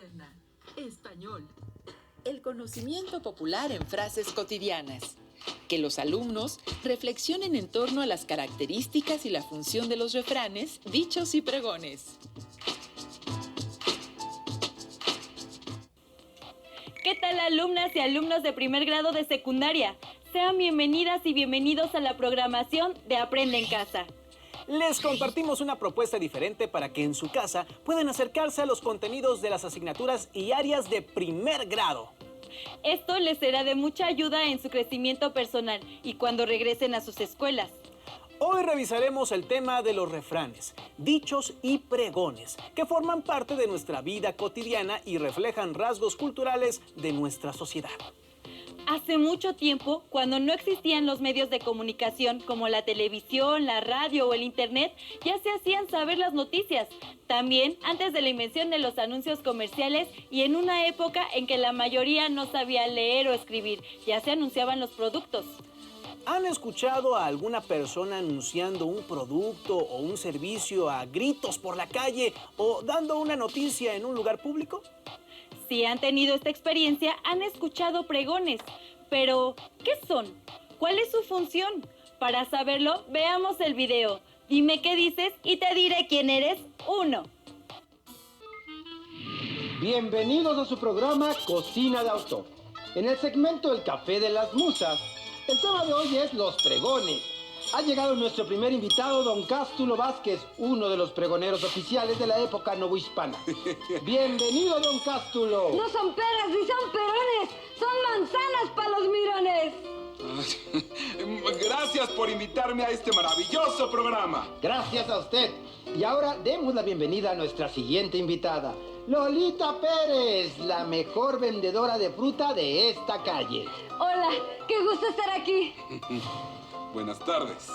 moderna. Español. El conocimiento popular en frases cotidianas. Que los alumnos reflexionen en torno a las características y la función de los refranes, dichos y pregones. ¿Qué tal, alumnas y alumnos de primer grado de secundaria? Sean bienvenidas y bienvenidos a la programación de Aprende en Casa. Les compartimos una propuesta diferente para que en su casa puedan acercarse a los contenidos de las asignaturas y áreas de primer grado. Esto les será de mucha ayuda en su crecimiento personal y cuando regresen a sus escuelas. Hoy revisaremos el tema de los refranes, dichos y pregones, que forman parte de nuestra vida cotidiana y reflejan rasgos culturales de nuestra sociedad. Hace mucho tiempo, cuando no existían los medios de comunicación como la televisión, la radio o el internet, ya se hacían saber las noticias. También antes de la invención de los anuncios comerciales y en una época en que la mayoría no sabía leer o escribir, ya se anunciaban los productos. ¿Han escuchado a alguna persona anunciando un producto o un servicio a gritos por la calle o dando una noticia en un lugar público? Si han tenido esta experiencia, han escuchado pregones. Pero, ¿qué son? ¿Cuál es su función? Para saberlo, veamos el video. Dime qué dices y te diré quién eres. 1. Bienvenidos a su programa Cocina de Autor. En el segmento El Café de las Musas, el tema de hoy es los pregones. Ha llegado nuestro primer invitado, don Cástulo Vázquez, uno de los pregoneros oficiales de la época novohispana. Bienvenido, don Cástulo. No son peras ni son perones, son manzanas para los mirones. Gracias por invitarme a este maravilloso programa. Gracias a usted. Y ahora demos la bienvenida a nuestra siguiente invitada, Lolita Pérez, la mejor vendedora de fruta de esta calle. Hola, qué gusto estar aquí. Buenas tardes.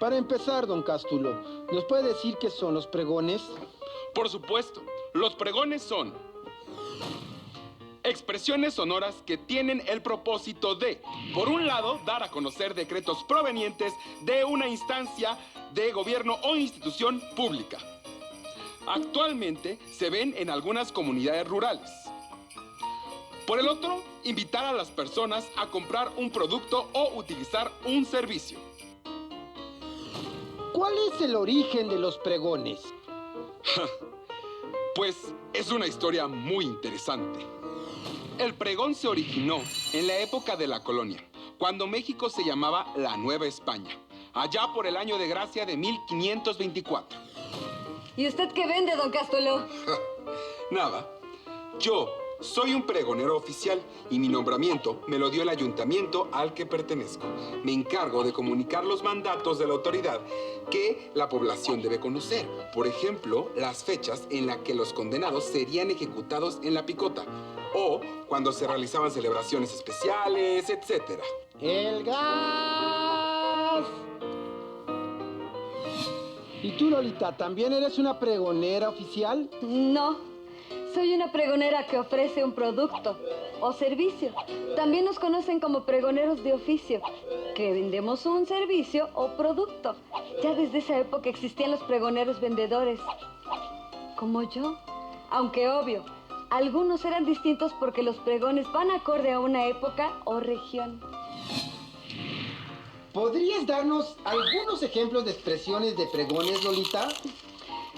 Para empezar, don Cástulo, ¿nos puede decir qué son los pregones? Por supuesto, los pregones son expresiones sonoras que tienen el propósito de, por un lado, dar a conocer decretos provenientes de una instancia de gobierno o institución pública. Actualmente se ven en algunas comunidades rurales. Por el otro, invitar a las personas a comprar un producto o utilizar un servicio. ¿Cuál es el origen de los pregones? Pues es una historia muy interesante. El pregón se originó en la época de la colonia, cuando México se llamaba la Nueva España, allá por el año de gracia de 1524. ¿Y usted qué vende, don Cástulo? Nada, yo soy un pregonero oficial y mi nombramiento me lo dio el ayuntamiento al que pertenezco. Me encargo de comunicar los mandatos de la autoridad que la población debe conocer. Por ejemplo, las fechas en las que los condenados serían ejecutados en la picota o cuando se realizaban celebraciones especiales, etc. ¡El gas! ¿Y tú, Lolita, también eres una pregonera oficial? No, soy una pregonera que ofrece un producto o servicio. También nos conocen como pregoneros de oficio, que vendemos un servicio o producto. Ya desde esa época existían los pregoneros vendedores, como yo. Aunque obvio, algunos eran distintos porque los pregones van acorde a una época o región. ¿Podrías darnos algunos ejemplos de expresiones de pregones, Lolita?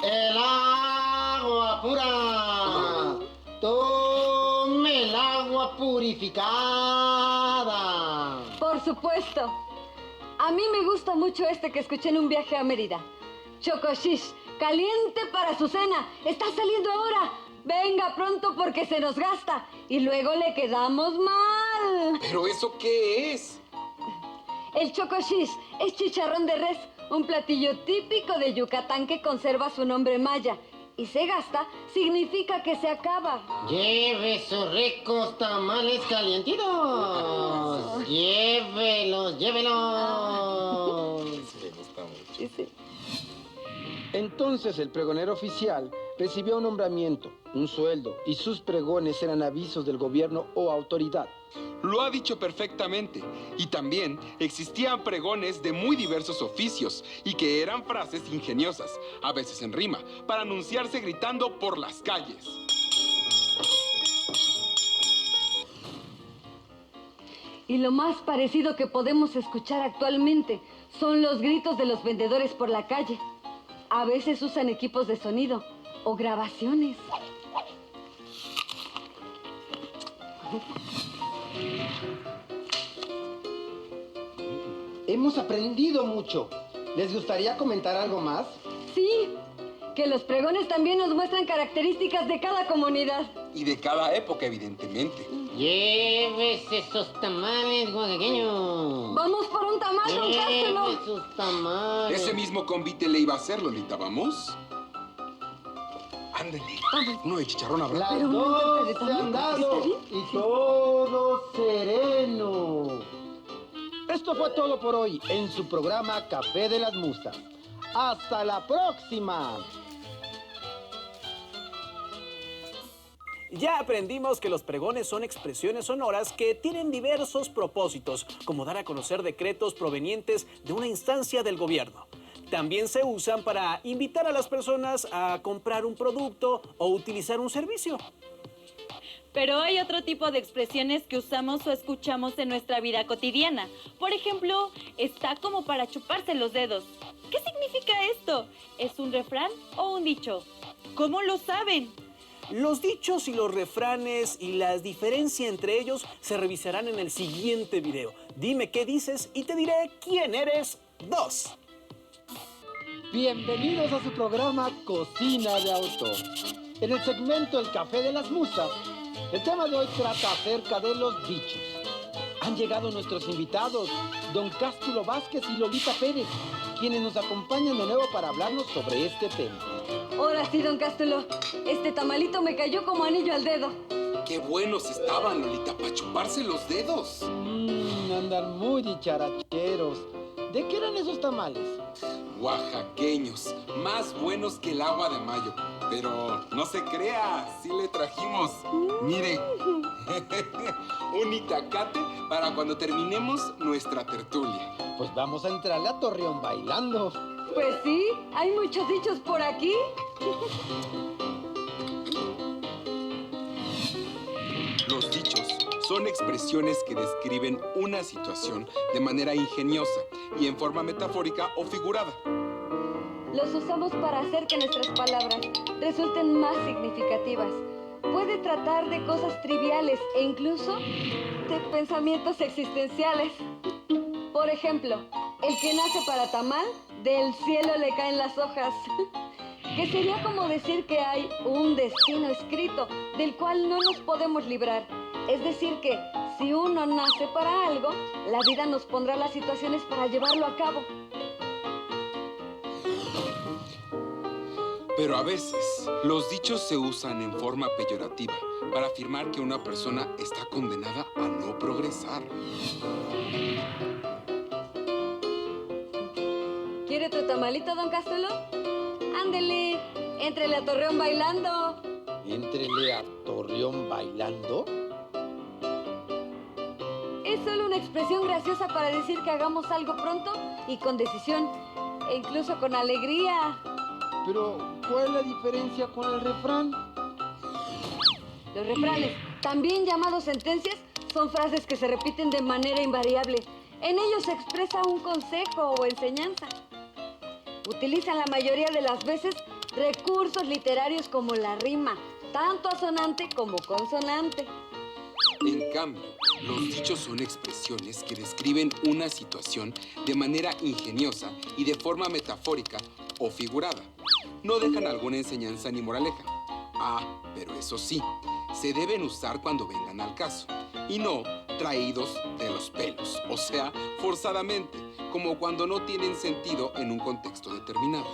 ¡El agua pura! ¡Tome el agua purificada! Por supuesto. A mí me gusta mucho este que escuché en un viaje a Mérida. Chocoshish, caliente para su cena. Está saliendo ahora. Venga pronto porque se nos gasta. Y luego le quedamos mal. ¿Pero eso qué es? El chocoshish es chicharrón de res, un platillo típico de Yucatán que conserva su nombre maya. Y se gasta significa que se acaba. ¡Lleve sus ricos tamales calientitos! ¡Llévelos, llévelos! Me gusta mucho. Sí, sí. Entonces el pregonero oficial recibía un nombramiento, un sueldo, y sus pregones eran avisos del gobierno o autoridad. Lo ha dicho perfectamente. Y también existían pregones de muy diversos oficios y que eran frases ingeniosas, a veces en rima, para anunciarse gritando por las calles. Y lo más parecido que podemos escuchar actualmente son los gritos de los vendedores por la calle. A veces usan equipos de sonido o grabaciones. Hemos aprendido mucho. ¿Les gustaría comentar algo más? Sí, que los pregones también nos muestran características de cada comunidad. Y de cada época, evidentemente. Llévese esos tamales, oaxaqueño. Vamos por un tamal, don Cástulo. Llévese esos tamales. Ese mismo convite le iba a hacer, Lolita, ¿vamos? Ándale. Uno de chicharrón habrá. Las Pero una dos torta de se tamal, han dado y todo sereno. Esto fue todo por hoy en su programa Café de las Musas. ¡Hasta la próxima! Ya aprendimos que los pregones son expresiones sonoras que tienen diversos propósitos, como dar a conocer decretos provenientes de una instancia del gobierno. También se usan para invitar a las personas a comprar un producto o utilizar un servicio. Pero hay otro tipo de expresiones que usamos o escuchamos en nuestra vida cotidiana. Por ejemplo, está como para chuparse los dedos. ¿Qué significa esto? ¿Es un refrán o un dicho? ¿Cómo lo saben? Los dichos y los refranes y la diferencia entre ellos se revisarán en el siguiente video. Dime qué dices y te diré quién eres 2. Bienvenidos a su programa Cocina de Autor. En el segmento El Café de las Musas, el tema de hoy trata acerca de los dichos. Han llegado nuestros invitados, don Cástulo Vázquez y Lolita Pérez, quienes nos acompañan de nuevo para hablarnos sobre este tema. Ahora sí, don Cástulo. Este tamalito me cayó como anillo al dedo. ¡Qué buenos estaban, Lolita, para chuparse los dedos! Andan muy dicharacheros. ¿De qué eran esos tamales? Oaxaqueños, más buenos que el agua de mayo. Pero no se crea, sí le trajimos. Mire, un itacate para cuando terminemos nuestra tertulia. Pues vamos a entrarle a Torreón bailando. Pues sí, hay muchos dichos por aquí. Los dichos son expresiones que describen una situación de manera ingeniosa y en forma metafórica o figurada. Los usamos para hacer que nuestras palabras resulten más significativas. Puede tratar de cosas triviales e incluso de pensamientos existenciales. Por ejemplo, el que nace para tamal, del cielo le caen las hojas. Que sería como decir que hay un destino escrito del cual no nos podemos librar. Es decir que si uno nace para algo, la vida nos pondrá las situaciones para llevarlo a cabo. Pero a veces, los dichos se usan en forma peyorativa para afirmar que una persona está condenada a no progresar. ¿Quiere tu tamalito, don Cástulo? Ándele, éntrele a Torreón bailando. ¿Éntrele a Torreón bailando? Es solo una expresión graciosa para decir que hagamos algo pronto y con decisión, e incluso con alegría. Pero, ¿cuál es la diferencia con el refrán? Los refranes, también llamados sentencias, son frases que se repiten de manera invariable. En ellos se expresa un consejo o enseñanza. Utilizan la mayoría de las veces recursos literarios como la rima, tanto asonante como consonante. En cambio, los dichos son expresiones que describen una situación de manera ingeniosa y de forma metafórica o figurada. No dejan alguna enseñanza ni moraleja. Ah, pero eso sí, se deben usar cuando vengan al caso, y no traídos de los pelos, o sea, forzadamente, como cuando no tienen sentido en un contexto determinado.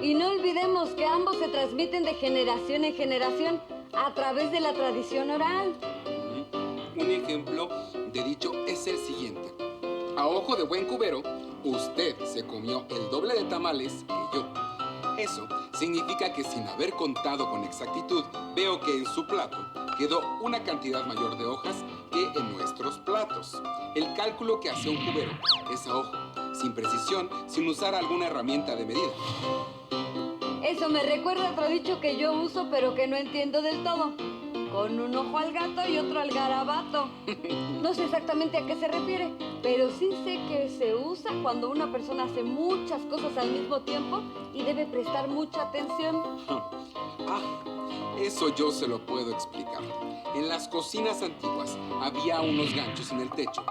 Y no olvidemos que ambos se transmiten de generación en generación a través de la tradición oral. Un ejemplo de dicho es el siguiente. A ojo de buen cubero, usted se comió el doble de tamales que yo. Eso significa que sin haber contado con exactitud, veo que en su plato quedó una cantidad mayor de hojas que en nuestros platos. El cálculo que hace un cubero es a ojo, sin precisión, sin usar alguna herramienta de medida. Eso me recuerda a otro dicho que yo uso pero que no entiendo del todo. Con un ojo al gato y otro al garabato. No sé exactamente a qué se refiere, pero sí sé que se usa cuando una persona hace muchas cosas al mismo tiempo y debe prestar mucha atención. Eso yo se lo puedo explicar. En las cocinas antiguas había unos ganchos en el techo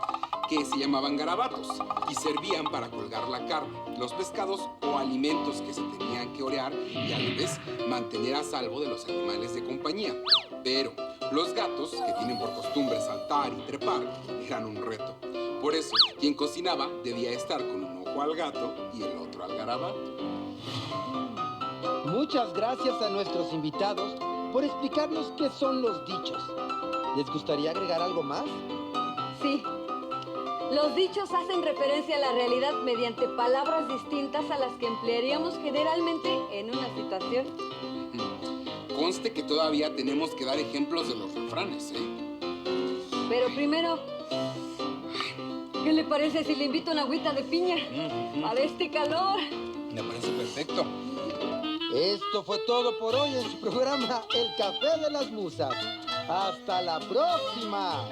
que se llamaban garabatos y servían para colgar la carne, los pescados o alimentos que se tenían que orear y a la vez mantener a salvo de los animales de compañía. Pero los gatos, que tienen por costumbre saltar y trepar, eran un reto. Por eso, quien cocinaba debía estar con un ojo al gato y el otro al garabato. Muchas gracias a nuestros invitados por explicarnos qué son los dichos. ¿Les gustaría agregar algo más? Sí. Los dichos hacen referencia a la realidad mediante palabras distintas a las que emplearíamos generalmente en una situación. Conste que todavía tenemos que dar ejemplos de los refranes, Pero primero, ¿qué le parece si le invito una agüita de piña? A este calor. Me parece perfecto. Esto fue todo por hoy en su programa El Café de las Musas. ¡Hasta la próxima!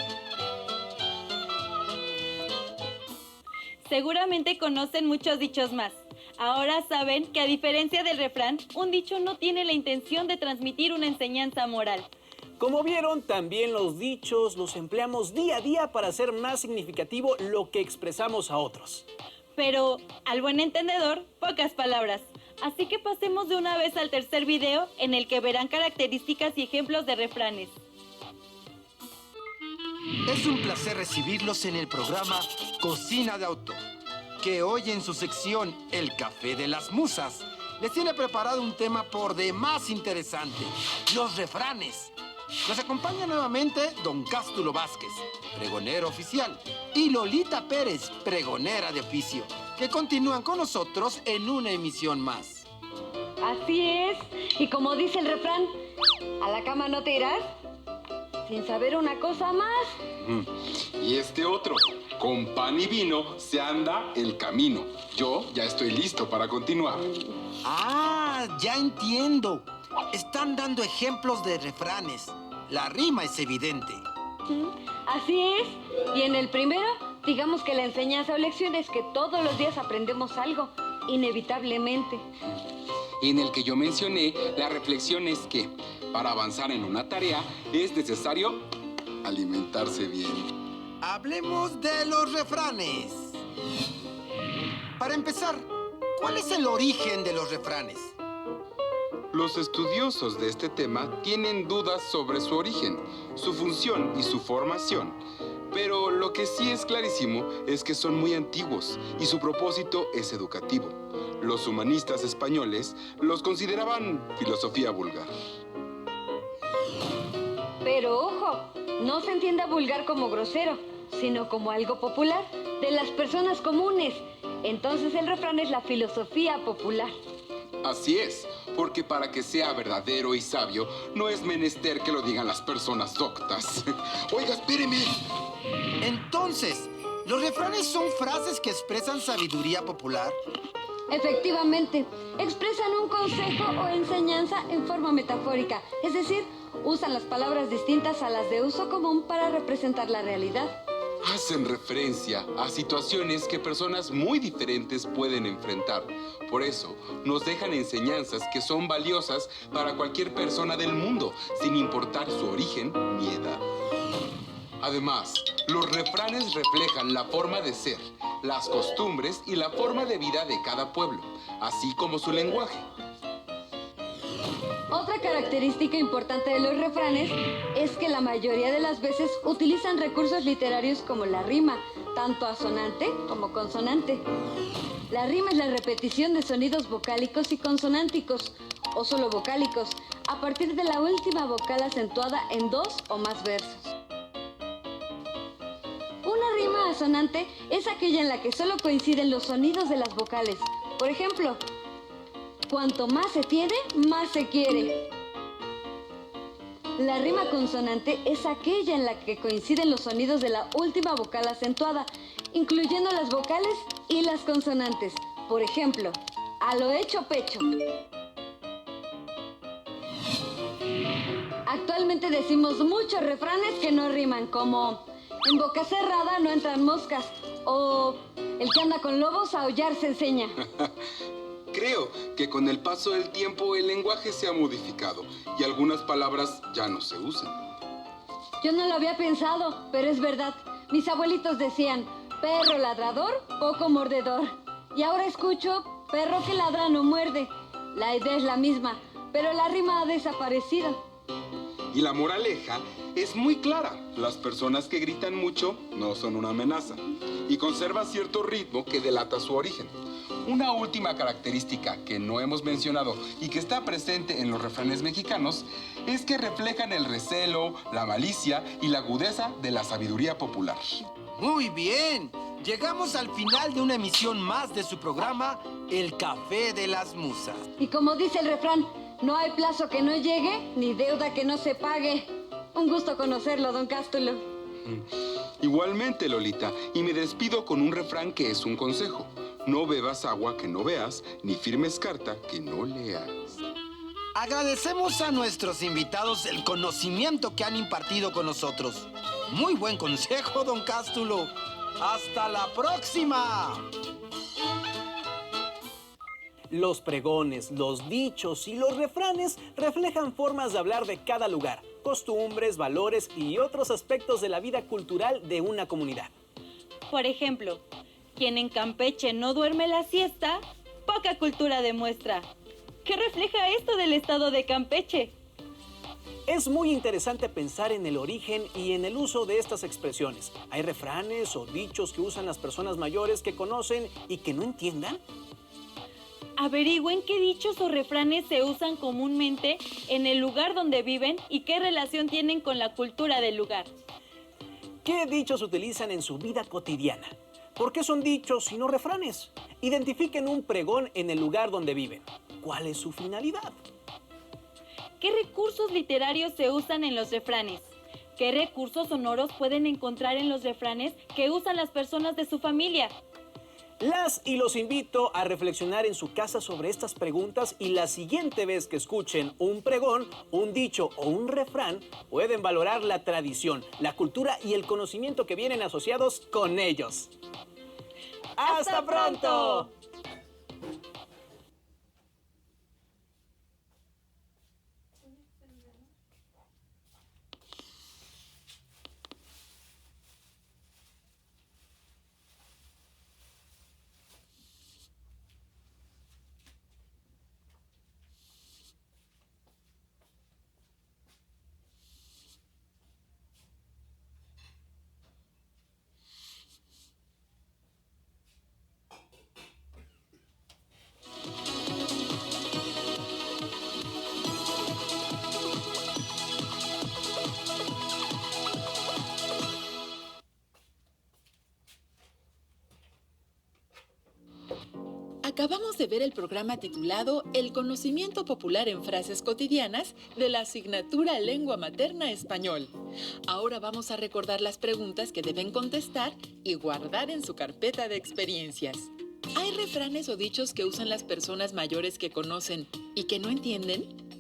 Seguramente conocen muchos dichos más. Ahora saben que a diferencia del refrán, un dicho no tiene la intención de transmitir una enseñanza moral. Como vieron, también los dichos los empleamos día a día para hacer más significativo lo que expresamos a otros. Pero, al buen entendedor, pocas palabras. Así que pasemos de una vez al tercer video en el que verán características y ejemplos de refranes. Es un placer recibirlos en el programa Cocina de Autor, que hoy en su sección El Café de las Musas les tiene preparado un tema por demás interesante, los refranes. Nos acompaña nuevamente Don Cástulo Vázquez, pregonero oficial, y Lolita Pérez, pregonera de oficio, que continúan con nosotros en una emisión más. Así es. Y como dice el refrán, ¿a la cama no te irás? Sin saber una cosa más. Y este otro, con pan y vino se anda el camino. Yo ya estoy listo para continuar. Ah, ya entiendo. Están dando ejemplos de refranes. La rima es evidente. Así es. Y en el primero, digamos que la enseñanza o lección es que todos los días aprendemos algo, inevitablemente. En el que yo mencioné, la reflexión es que para avanzar en una tarea es necesario alimentarse bien. Hablemos de los refranes. Para empezar, ¿cuál es el origen de los refranes? Los estudiosos de este tema tienen dudas sobre su origen, su función y su formación. Pero lo que sí es clarísimo es que son muy antiguos y su propósito es educativo. Los humanistas españoles los consideraban filosofía vulgar. Pero ojo, no se entienda vulgar como grosero, sino como algo popular, de las personas comunes. Entonces el refrán es la filosofía popular. Así es, porque para que sea verdadero y sabio, no es menester que lo digan las personas doctas. Oiga, espéreme. Entonces, ¿los refranes son frases que expresan sabiduría popular? Efectivamente, expresan un consejo o enseñanza en forma metafórica, es decir, usan las palabras distintas a las de uso común para representar la realidad. Hacen referencia a situaciones que personas muy diferentes pueden enfrentar. Por eso, nos dejan enseñanzas que son valiosas para cualquier persona del mundo, sin importar su origen ni edad. Además, los refranes reflejan la forma de ser, las costumbres y la forma de vida de cada pueblo, así como su lenguaje. Otra característica importante de los refranes es que la mayoría de las veces utilizan recursos literarios como la rima, tanto asonante como consonante. La rima es la repetición de sonidos vocálicos y consonánticos, o solo vocálicos, a partir de la última vocal acentuada en dos o más versos. Una rima asonante es aquella en la que solo coinciden los sonidos de las vocales. Por ejemplo, cuanto más se tiene, más se quiere. La rima consonante es aquella en la que coinciden los sonidos de la última vocal acentuada, incluyendo las vocales y las consonantes. Por ejemplo, a lo hecho pecho. Actualmente decimos muchos refranes que no riman, como en boca cerrada no entran moscas o el que anda con lobos a aullar se enseña. Creo que con el paso del tiempo el lenguaje se ha modificado y algunas palabras ya no se usan. Yo no lo había pensado, pero es verdad. Mis abuelitos decían, perro ladrador, poco mordedor. Y ahora escucho, perro que ladra no muerde. La idea es la misma, pero la rima ha desaparecido. Y la moraleja es muy clara. Las personas que gritan mucho no son una amenaza y conservan cierto ritmo que delata su origen. Una última característica que no hemos mencionado y que está presente en los refranes mexicanos es que reflejan el recelo, la malicia y la agudeza de la sabiduría popular. Muy bien. Llegamos al final de una emisión más de su programa, El Café de las Musas. Y como dice el refrán, no hay plazo que no llegue, ni deuda que no se pague. Un gusto conocerlo, don Cástulo. Igualmente, Lolita, y me despido con un refrán que es un consejo. No bebas agua que no veas, ni firmes carta que no leas. Agradecemos a nuestros invitados el conocimiento que han impartido con nosotros. Muy buen consejo, don Cástulo. ¡Hasta la próxima! Los pregones, los dichos y los refranes reflejan formas de hablar de cada lugar, costumbres, valores y otros aspectos de la vida cultural de una comunidad. Por ejemplo, quien en Campeche no duerme la siesta, poca cultura demuestra. ¿Qué refleja esto del estado de Campeche? Es muy interesante pensar en el origen y en el uso de estas expresiones. ¿Hay refranes o dichos que usan las personas mayores que conocen y que no entiendan? Averigüen qué dichos o refranes se usan comúnmente en el lugar donde viven y qué relación tienen con la cultura del lugar. ¿Qué dichos utilizan en su vida cotidiana? ¿Por qué son dichos y no refranes? Identifiquen un pregón en el lugar donde viven. ¿Cuál es su finalidad? ¿Qué recursos literarios se usan en los refranes? ¿Qué recursos sonoros pueden encontrar en los refranes que usan las personas de su familia? Las y los invito a reflexionar en su casa sobre estas preguntas y la siguiente vez que escuchen un pregón, un dicho o un refrán, pueden valorar la tradición, la cultura y el conocimiento que vienen asociados con ellos. ¡Hasta pronto! Acabamos de ver el programa titulado El conocimiento popular en frases cotidianas de la asignatura Lengua Materna Español. Ahora vamos a recordar las preguntas que deben contestar y guardar en su carpeta de experiencias. ¿Hay refranes o dichos que usan las personas mayores que conocen y que no entienden?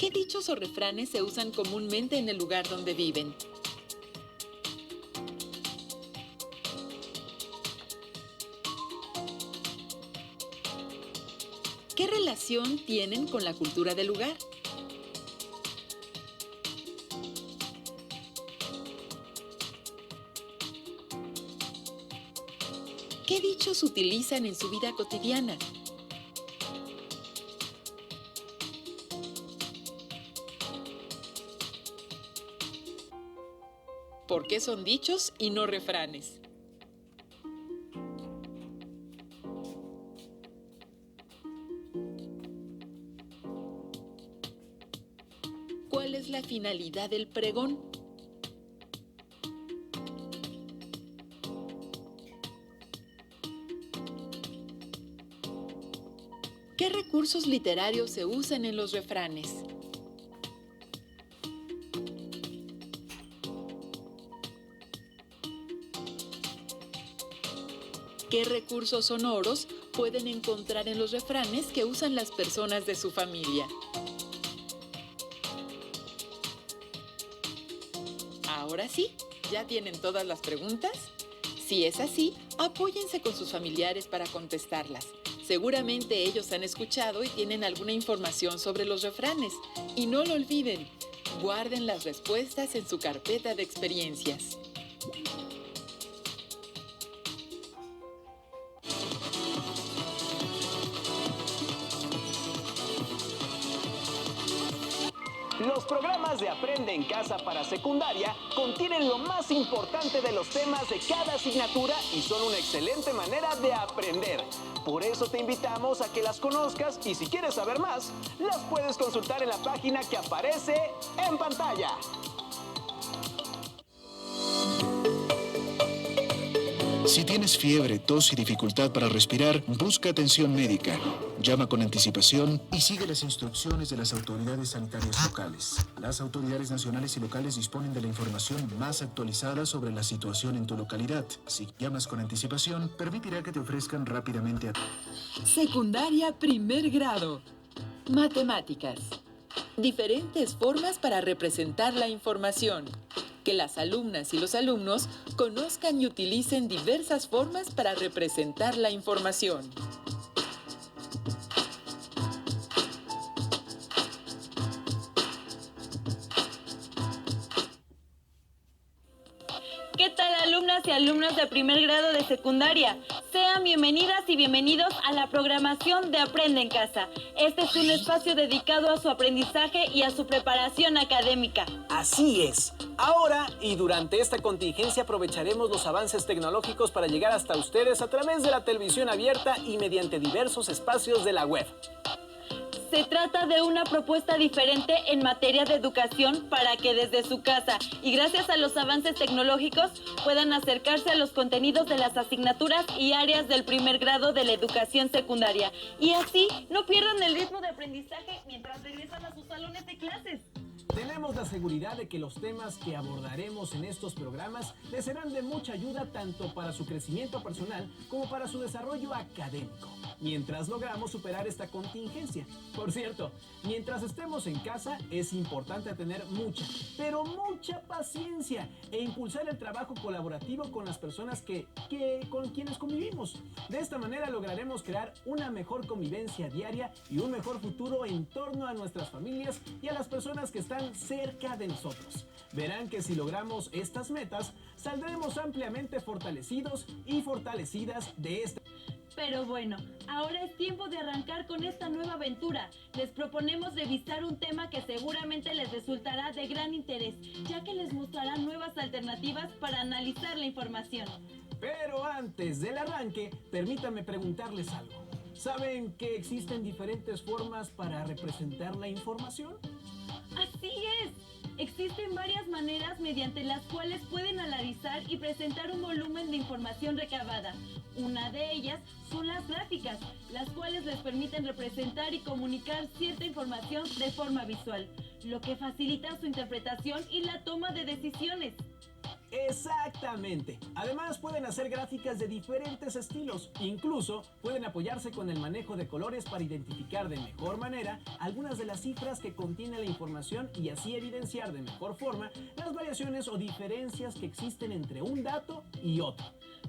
¿Qué dichos o refranes se usan comúnmente en el lugar donde viven? ¿Qué relación tienen con la cultura del lugar? ¿Qué dichos utilizan en su vida cotidiana? ¿Por qué son dichos y no refranes? ¿Cuál es la finalidad del pregón? ¿Qué recursos literarios se usan en los refranes? ¿Qué recursos sonoros pueden encontrar en los refranes que usan las personas de su familia? Ahora sí, ¿ya tienen todas las preguntas? Si es así, apóyense con sus familiares para contestarlas. Seguramente ellos han escuchado y tienen alguna información sobre los refranes. Y no lo olviden, guarden las respuestas en su carpeta de experiencias. Los programas de Aprende en Casa para secundaria contienen lo más importante de los temas de cada asignatura y son una excelente manera de aprender. Por eso te invitamos a que las conozcas y si quieres saber más, las puedes consultar en la página que aparece en pantalla. Si tienes fiebre, tos y dificultad para respirar, busca atención médica. Llama con anticipación y sigue las instrucciones de las autoridades sanitarias locales. Las autoridades nacionales y locales disponen de la información más actualizada sobre la situación en tu localidad. Si llamas con anticipación, permitirá que te ofrezcan rápidamente Secundaria primer grado. Matemáticas. Diferentes formas para representar la información. Que las alumnas y los alumnos conozcan y utilicen diversas formas para representar la información. ¿Qué tal, alumnas y alumnos de primer grado de secundaria? Sean bienvenidas y bienvenidos a la programación de Aprende en Casa. Este es un espacio dedicado a su aprendizaje y a su preparación académica. Así es. Ahora y durante esta contingencia aprovecharemos los avances tecnológicos para llegar hasta ustedes a través de la televisión abierta y mediante diversos espacios de la web. Se trata de una propuesta diferente en materia de educación para que desde su casa y gracias a los avances tecnológicos puedan acercarse a los contenidos de las asignaturas y áreas del primer grado de la educación secundaria. Y así no pierdan el ritmo de aprendizaje mientras regresan a sus salones de clases. Tenemos la seguridad de que los temas que abordaremos en estos programas les serán de mucha ayuda tanto para su crecimiento personal como para su desarrollo académico, mientras logramos superar esta contingencia. Por cierto, mientras estemos en casa es importante tener mucha, pero mucha paciencia e impulsar el trabajo colaborativo con las personas con quienes convivimos. De esta manera lograremos crear una mejor convivencia diaria y un mejor futuro en torno a nuestras familias y a las personas que están cerca de nosotros. Verán que si logramos estas metas, saldremos ampliamente fortalecidos y fortalecidas de esta. Pero bueno, ahora es tiempo de arrancar con esta nueva aventura. Les proponemos revisar un tema que seguramente les resultará de gran interés, ya que les mostrará nuevas alternativas para analizar la información. Pero antes del arranque, permítanme preguntarles algo. ¿Saben que existen diferentes formas para representar la información? Así es. Existen varias maneras mediante las cuales pueden analizar y presentar un volumen de información recabada. Una de ellas son las gráficas, las cuales les permiten representar y comunicar cierta información de forma visual, lo que facilita su interpretación y la toma de decisiones. Exactamente. Además pueden hacer gráficas de diferentes estilos. Incluso pueden apoyarse con el manejo de colores para identificar de mejor manera algunas de las cifras que contiene la información y así evidenciar de mejor forma las variaciones o diferencias que existen entre un dato y otro.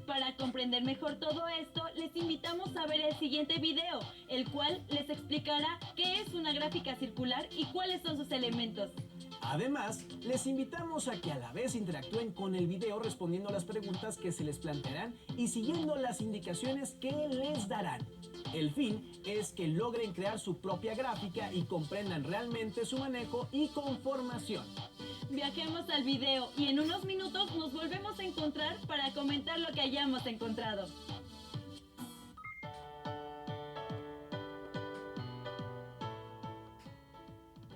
Para comprender mejor todo esto, les invitamos a ver el siguiente video, el cual les explicará qué es una gráfica circular y cuáles son sus elementos. Además, les invitamos a que a la vez interactúen con el video respondiendo a las preguntas que se les plantearán y siguiendo las indicaciones que les darán. El fin es que logren crear su propia gráfica y comprendan realmente su manejo y conformación. Viajemos al video y en unos minutos nos volvemos a encontrar para comentar lo que hayamos encontrado.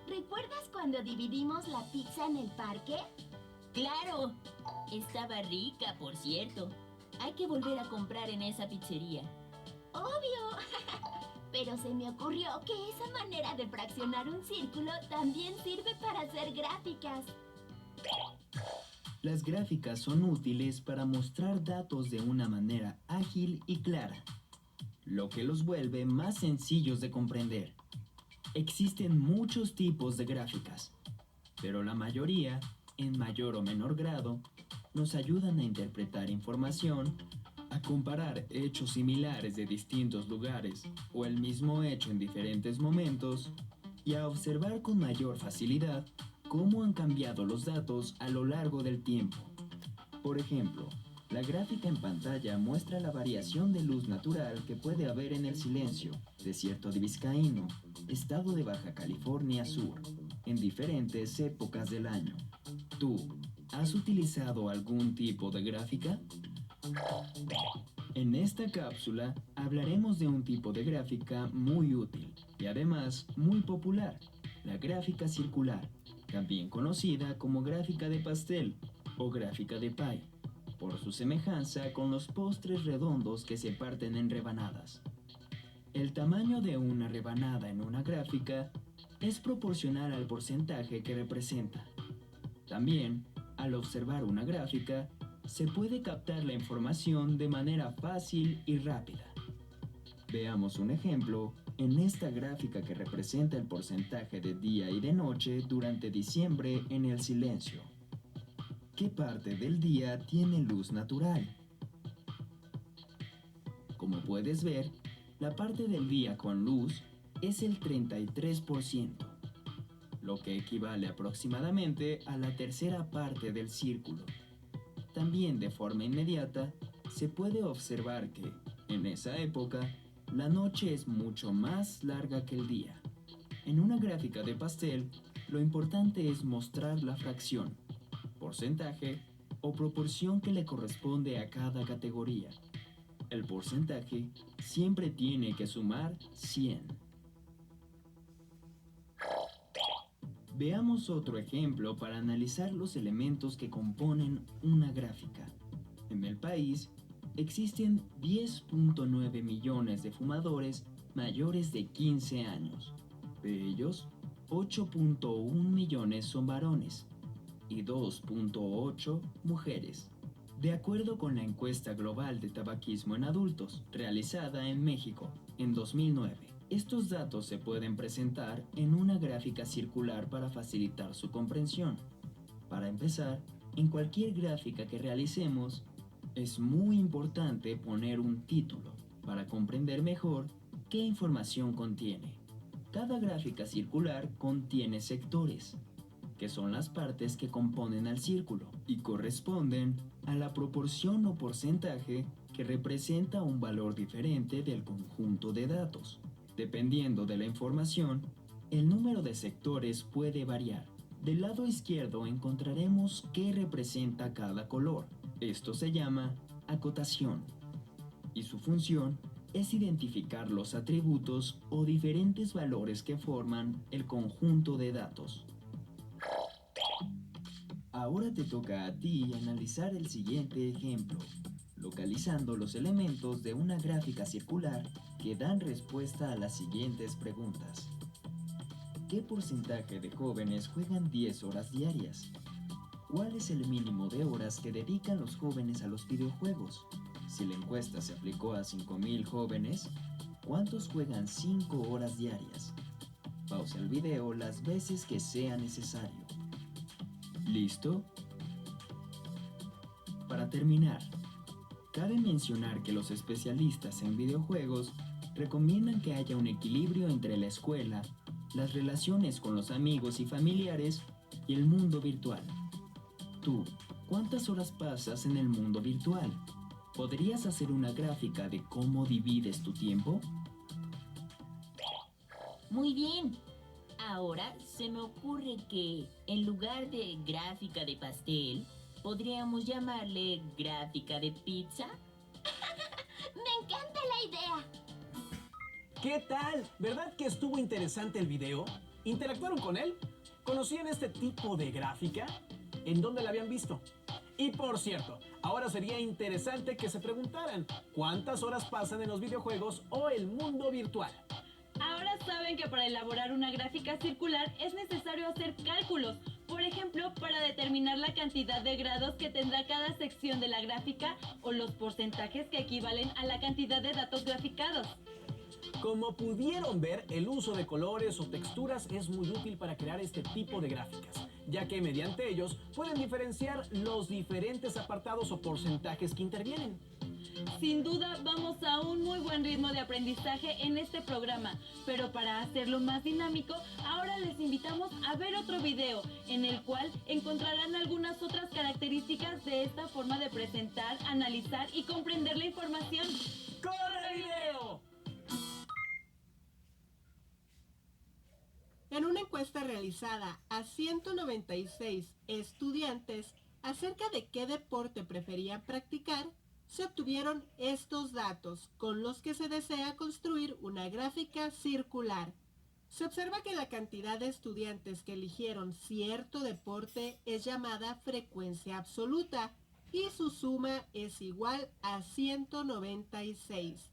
¿Recuerdas cuando dividimos la pizza en el parque? ¡Claro! Estaba rica, por cierto. Hay que volver a comprar en esa pizzería. ¡Obvio! Pero se me ocurrió que esa manera de fraccionar un círculo también sirve para hacer gráficas. Las gráficas son útiles para mostrar datos de una manera ágil y clara, lo que los vuelve más sencillos de comprender. Existen muchos tipos de gráficas, pero la mayoría, en mayor o menor grado, nos ayudan a interpretar información, a comparar hechos similares de distintos lugares o el mismo hecho en diferentes momentos y a observar con mayor facilidad cómo han cambiado los datos a lo largo del tiempo. Por ejemplo, la gráfica en pantalla muestra la variación de luz natural que puede haber en el silencio, desierto de Vizcaíno, estado de Baja California Sur, en diferentes épocas del año. ¿Tú has utilizado algún tipo de gráfica? En esta cápsula hablaremos de un tipo de gráfica muy útil y además muy popular, la gráfica circular, también conocida como gráfica de pastel o gráfica de pie, por su semejanza con los postres redondos que se parten en rebanadas. El tamaño de una rebanada en una gráfica es proporcional al porcentaje que representa. También, al observar una gráfica, se puede captar la información de manera fácil y rápida. Veamos un ejemplo en esta gráfica que representa el porcentaje de día y de noche durante diciembre en el silencio. ¿Qué parte del día tiene luz natural? Como puedes ver, la parte del día con luz es el 33%, lo que equivale aproximadamente a la tercera parte del círculo. También de forma inmediata, se puede observar que, en esa época, la noche es mucho más larga que el día. En una gráfica de pastel, lo importante es mostrar la fracción, porcentaje o proporción que le corresponde a cada categoría. El porcentaje siempre tiene que sumar 100. Veamos otro ejemplo para analizar los elementos que componen una gráfica. En el país, existen 10.9 millones de fumadores mayores de 15 años. De ellos, 8.1 millones son varones y 2.8 mujeres. De acuerdo con la encuesta global de tabaquismo en adultos, realizada en México en 2009, estos datos se pueden presentar en una gráfica circular para facilitar su comprensión. Para empezar, en cualquier gráfica que realicemos, es muy importante poner un título para comprender mejor qué información contiene. Cada gráfica circular contiene sectores, que son las partes que componen al círculo y corresponden a la proporción o porcentaje que representa un valor diferente del conjunto de datos. Dependiendo de la información, el número de sectores puede variar. Del lado izquierdo encontraremos qué representa cada color. Esto se llama acotación, y su función es identificar los atributos o diferentes valores que forman el conjunto de datos. Ahora te toca a ti analizar el siguiente ejemplo, localizando los elementos de una gráfica circular que dan respuesta a las siguientes preguntas. ¿Qué porcentaje de jóvenes juegan 10 horas diarias? ¿Cuál es el mínimo de horas que dedican los jóvenes a los videojuegos? Si la encuesta se aplicó a 5,000 jóvenes, ¿cuántos juegan 5 horas diarias? Pausa el video las veces que sea necesario. ¿Listo? Para terminar, cabe mencionar que los especialistas en videojuegos recomiendan que haya un equilibrio entre la escuela, las relaciones con los amigos y familiares y el mundo virtual. Tú, ¿cuántas horas pasas en el mundo virtual? ¿Podrías hacer una gráfica de cómo divides tu tiempo? Muy bien. Ahora se me ocurre que, en lugar de gráfica de pastel, podríamos llamarle gráfica de pizza. ¡Me encanta la idea! ¿Qué tal? ¿Verdad que estuvo interesante el video? ¿Interactuaron con él? ¿Conocían este tipo de gráfica? ¿En dónde la habían visto? Y por cierto, Ahora sería interesante que se preguntaran cuántas horas pasan en los videojuegos o el mundo virtual. Ahora saben que para elaborar una gráfica circular es necesario hacer cálculos. Por ejemplo, para determinar la cantidad de grados que tendrá cada sección de la gráfica o los porcentajes que equivalen a la cantidad de datos graficados. Como pudieron ver, el uso de colores o texturas es muy útil para crear este tipo de gráficas, ya que mediante ellos pueden diferenciar los diferentes apartados o porcentajes que intervienen. Sin duda vamos a un muy buen ritmo de aprendizaje en este programa, pero para hacerlo más dinámico, ahora les invitamos a ver otro video, en el cual encontrarán algunas otras características de esta forma de presentar, analizar y comprender la información. ¡Corre video! En una encuesta realizada a 196 estudiantes acerca de qué deporte preferían practicar, se obtuvieron estos datos, con los que se desea construir una gráfica circular. Se observa que la cantidad de estudiantes que eligieron cierto deporte es llamada frecuencia absoluta y su suma es igual a 196.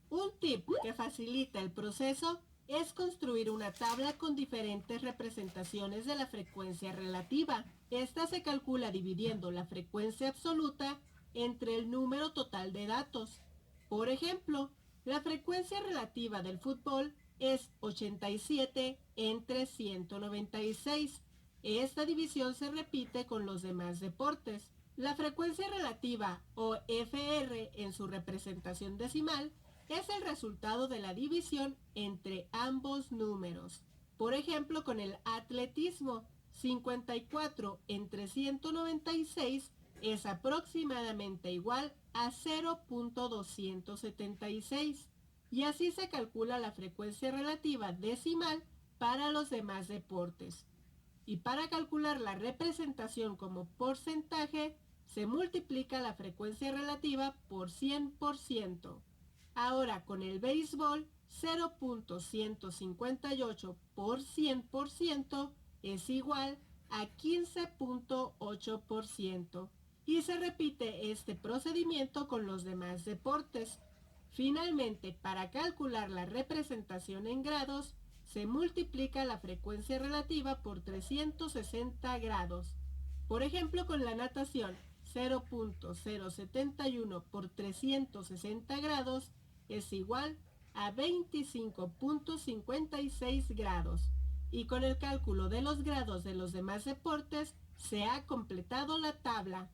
Un tip que facilita el proceso es construir una tabla con diferentes representaciones de la frecuencia relativa. Esta se calcula dividiendo la frecuencia absoluta entre el número total de datos. Por ejemplo, la frecuencia relativa del fútbol es 87 entre 196. Esta división se repite con los demás deportes. La frecuencia relativa, o FR en su representación decimal, es el resultado de la división entre ambos números. Por ejemplo, con el atletismo, 54 entre 196 es aproximadamente igual a 0.276. Y así se calcula la frecuencia relativa decimal para los demás deportes. Y para calcular la representación como porcentaje, se multiplica la frecuencia relativa por 100%. Ahora con el béisbol, 0.158 por 100% es igual a 15.8%. Y se repite este procedimiento con los demás deportes. Finalmente, para calcular la representación en grados, se multiplica la frecuencia relativa por 360 grados. Por ejemplo, con la natación, 0.071 por 360 grados es igual a 25.56 grados. Y con el cálculo de los grados de los demás deportes, se ha completado la tabla.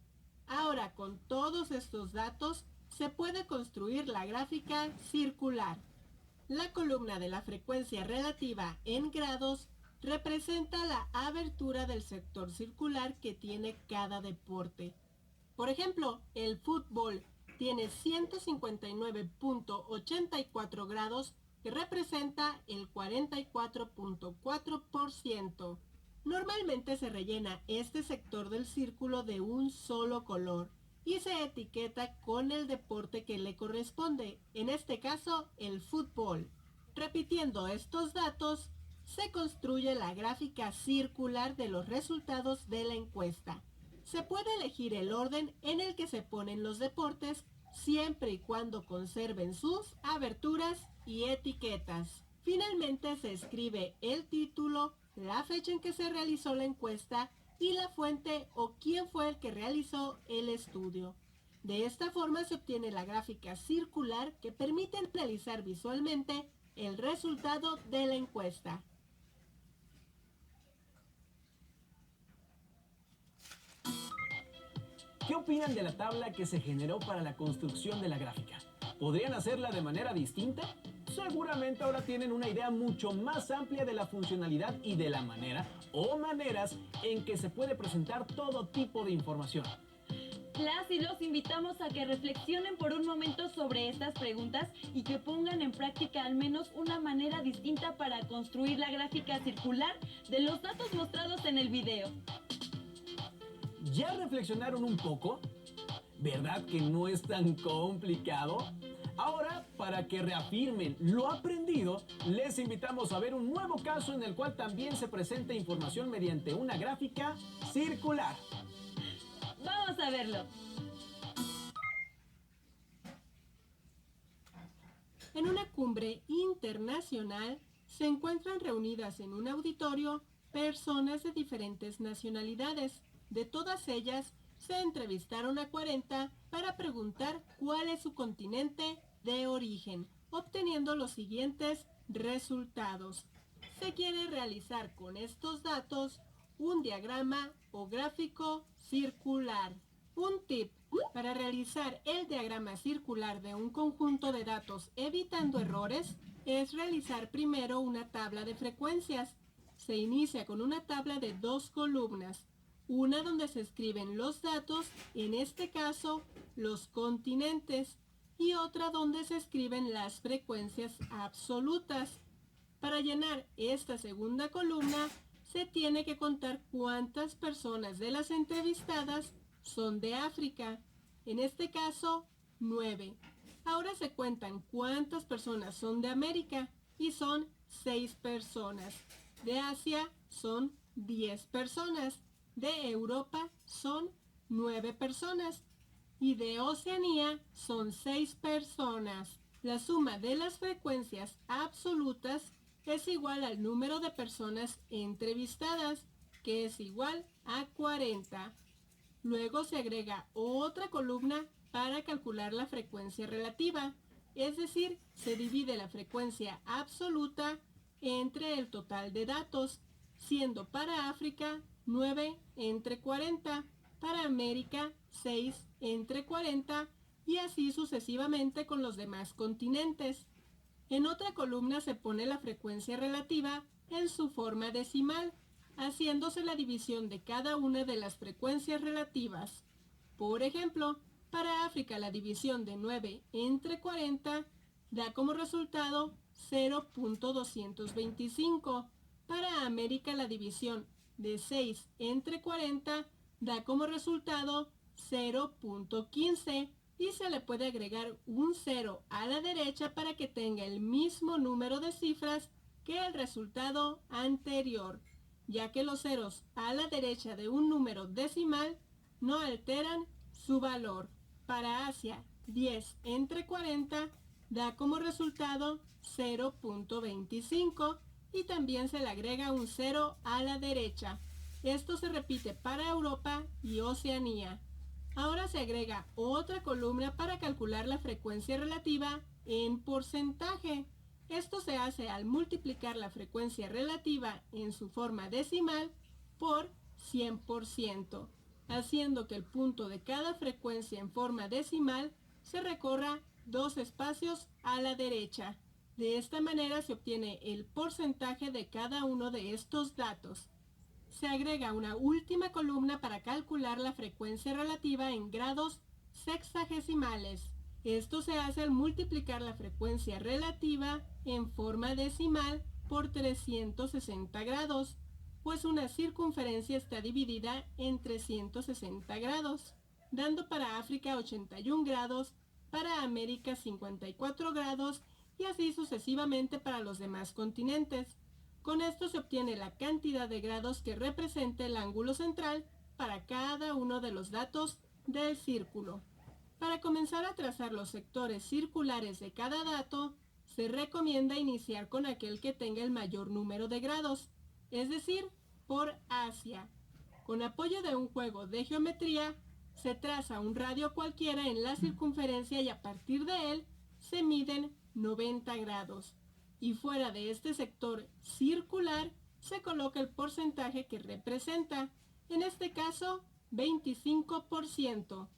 Ahora, con todos estos datos, se puede construir la gráfica circular. La columna de la frecuencia relativa en grados representa la abertura del sector circular que tiene cada deporte. Por ejemplo, el fútbol tiene 159.84 grados, que representa el 44.4%. Normalmente se rellena este sector del círculo de un solo color y se etiqueta con el deporte que le corresponde, en este caso el fútbol. Repitiendo estos datos, se construye la gráfica circular de los resultados de la encuesta. Se puede elegir el orden en el que se ponen los deportes, siempre y cuando conserven sus aberturas y etiquetas. Finalmente se escribe el título, la fecha en que se realizó la encuesta y la fuente o quién fue el que realizó el estudio. De esta forma se obtiene la gráfica circular que permite analizar visualmente el resultado de la encuesta. ¿Qué opinan de la tabla que se generó para la construcción de la gráfica? ¿Podrían hacerla de manera distinta? Seguramente ahora tienen una idea mucho más amplia de la funcionalidad y de la manera o maneras en que se puede presentar todo tipo de información. Las y los invitamos a que reflexionen por un momento sobre estas preguntas y que pongan en práctica al menos una manera distinta para construir la gráfica circular de los datos mostrados en el video. ¿Ya reflexionaron un poco? ¿Verdad que no es tan complicado? Ahora, para que reafirmen lo aprendido, les invitamos a ver un nuevo caso en el cual también se presenta información mediante una gráfica circular. ¡Vamos a verlo! cumbre internacional se encuentran reunidas en un auditorio personas de diferentes nacionalidades. De todas ellas, se entrevistaron a 40 para preguntar cuál es su continente de origen, obteniendo los siguientes resultados. Se quiere realizar con estos datos un diagrama o gráfico circular. Un tip para realizar el diagrama circular de un conjunto de datos evitando errores es realizar primero una tabla de frecuencias. Se inicia con una tabla de 2 columnas, una donde se escriben los datos, en este caso los continentes, y otra donde se escriben las frecuencias absolutas. Para llenar esta segunda columna, se tiene que contar cuántas personas de las entrevistadas son de África. En este caso, 9. Ahora se cuentan cuántas personas son de América y son 6 personas. De Asia son 10 personas. De Europa son 9 personas. Y de Oceanía son 6 personas. La suma de las frecuencias absolutas es igual al número de personas entrevistadas, que es igual a 40. Luego se agrega otra columna para calcular la frecuencia relativa, es decir, se divide la frecuencia absoluta entre el total de datos, siendo para África 9 entre 40, para América 6 entre 40 y así sucesivamente con los demás continentes. En otra columna se pone la frecuencia relativa en su forma decimal, haciéndose la división de cada una de las frecuencias relativas. Por ejemplo, para África la división de 9 entre 40 da como resultado 0.225. Para América la división de 6 entre 40 da como resultado 0.15 y se le puede agregar un 0 a la derecha para que tenga el mismo número de cifras que el resultado anterior, ya que los ceros a la derecha de un número decimal no alteran su valor. Para Asia, 10 entre 40 da como resultado 0.25 y también se le agrega un 0 a la derecha. Esto se repite para Europa y Oceanía. Ahora se agrega otra columna para calcular la frecuencia relativa en porcentaje. Esto se hace al multiplicar la frecuencia relativa en su forma decimal por 100%, haciendo que el punto de cada frecuencia en forma decimal se recorra 2 espacios a la derecha. De esta manera se obtiene el porcentaje de cada uno de estos datos. Se agrega una última columna para calcular la frecuencia relativa en grados sexagesimales. Esto se hace al multiplicar la frecuencia relativa en forma decimal por 360 grados, pues una circunferencia está dividida en 360 grados, dando para África 81 grados, para América 54 grados y así sucesivamente para los demás continentes. Con esto se obtiene la cantidad de grados que representa el ángulo central para cada uno de los datos del círculo. Para comenzar a trazar los sectores circulares de cada dato, se recomienda iniciar con aquel que tenga el mayor número de grados, es decir, por Asia. Con apoyo de un juego de geometría, se traza un radio cualquiera en la circunferencia y a partir de él se miden 90 grados. Y fuera de este sector circular se coloca el porcentaje que representa, en este caso 25%.